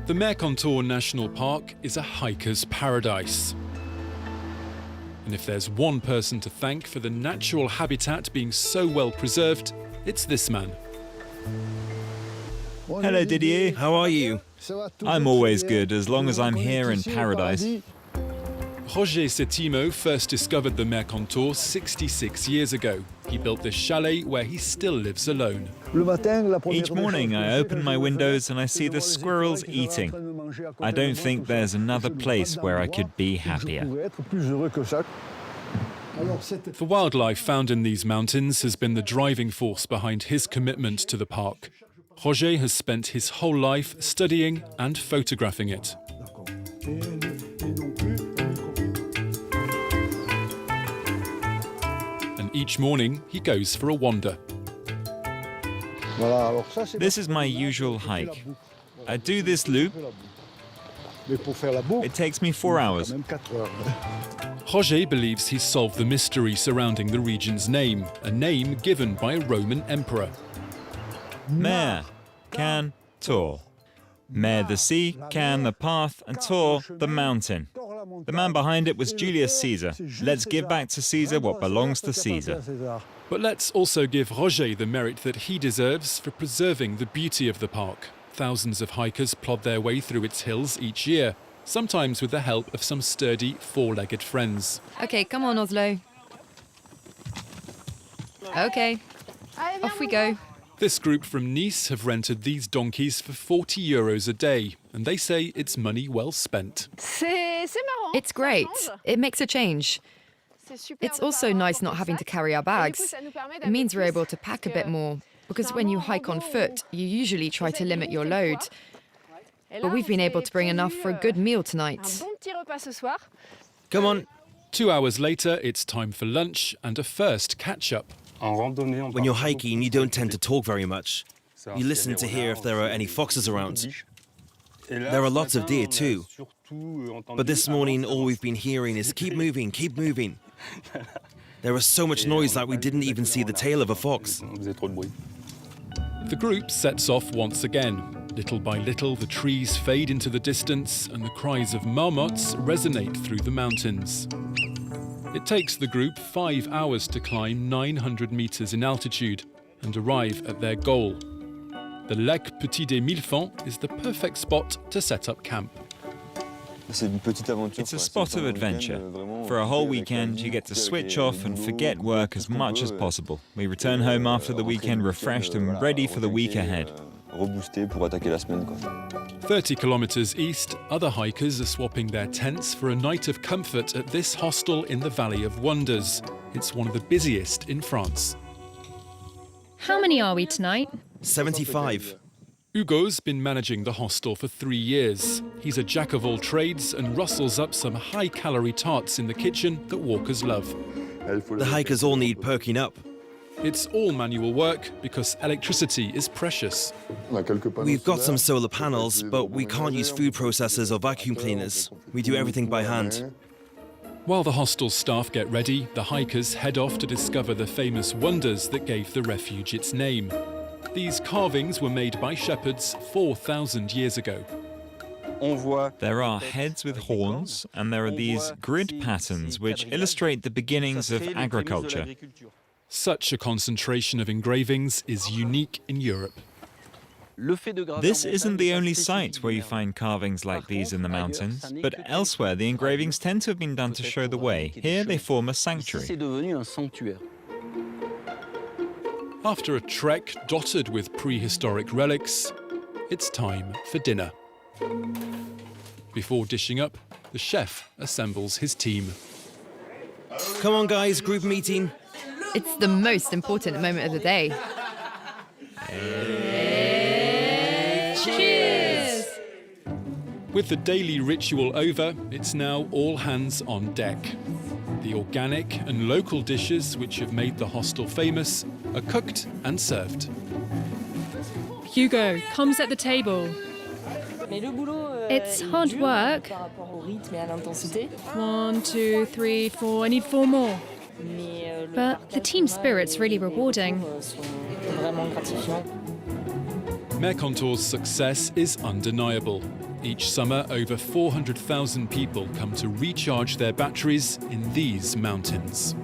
The Mercantour National Park is a hiker's paradise. And if there's one person to thank for the natural habitat being so well preserved, it's this man. Hello Didier, how are you? I'm always good, as long as I'm here in paradise. Roger Settimo first discovered the Mercantour 66 years ago. He built this chalet where he still lives alone. Each morning I open my windows and I see the squirrels eating. I don't think there's another place where I could be happier. The wildlife found in these mountains has been the driving force behind his commitment to the park. Roger has spent his whole life studying and photographing it. And each morning he goes for a wander. This is my usual hike. I do this loop. It takes me 4 hours. Roger believes he's solved the mystery surrounding the region's name, a name given by a Roman emperor. Mercantour. Mer the sea, can the path, and Tour the mountain. The man behind it was Julius Caesar. Let's give back to Caesar what belongs to Caesar. But let's also give Roger the merit that he deserves for preserving the beauty of the park. Thousands of hikers plod their way through its hills each year, sometimes with the help of some sturdy four-legged friends. Okay, come on, Oslo. Okay, off we go. This group from Nice have rented these donkeys for €40 a day, and they say it's money well spent. It's great. It makes a change. It's also nice not having to carry our bags. It means we're able to pack a bit more, because when you hike on foot, you usually try to limit your load. But we've been able to bring enough for a good meal tonight. Come on. 2 hours later, it's time for lunch and a first catch-up. When you're hiking, you don't tend to talk very much. You listen to hear if there are any foxes around. There are lots of deer too. But this morning, all we've been hearing is keep moving, keep moving. There was so much noise that we didn't even see the tail of a fox. The group sets off once again. Little by little, the trees fade into the distance and the cries of marmots resonate through the mountains. It takes the group 5 hours to climb 900 meters in altitude and arrive at their goal. The Lac Petit des Mille Fonts is the perfect spot to set up camp. It's a spot of adventure. For a whole weekend, you get to switch off and forget work as much as possible. We return home after the weekend refreshed and ready for the week ahead. 30 kilometers east, other hikers are swapping their tents for a night of comfort at this hostel in the Valley of Wonders. It's one of the busiest in France. How many are we tonight? 75. Hugo's been managing the hostel for 3 years. He's a jack of all trades and rustles up some high-calorie tarts in the kitchen that walkers love. The hikers all need perking up. It's all manual work because electricity is precious. We've got some solar panels, but we can't use food processors or vacuum cleaners. We do everything by hand. While the hostel staff get ready, the hikers head off to discover the famous wonders that gave the refuge its name. These carvings were made by shepherds 4,000 years ago. There are heads with horns, and there are these grid patterns which illustrate the beginnings of agriculture. Such a concentration of engravings is unique in Europe. This isn't the only site where you find carvings like these in the mountains, but elsewhere the engravings tend to have been done to show the way. Here they form a sanctuary. After a trek dotted with prehistoric relics, it's time for dinner. Before dishing up, the chef assembles his team. Come on guys, group meeting. It's the most important moment of the day. Cheers! With the daily ritual over, it's now all hands on deck. The organic and local dishes which have made the hostel famous are cooked and served. Hugo comes at the table. It's hard work. 1, 2, 3, 4. I need 4 more. But the team spirit's really rewarding. Mercantour's success is undeniable. Each summer, over 400,000 people come to recharge their batteries in these mountains.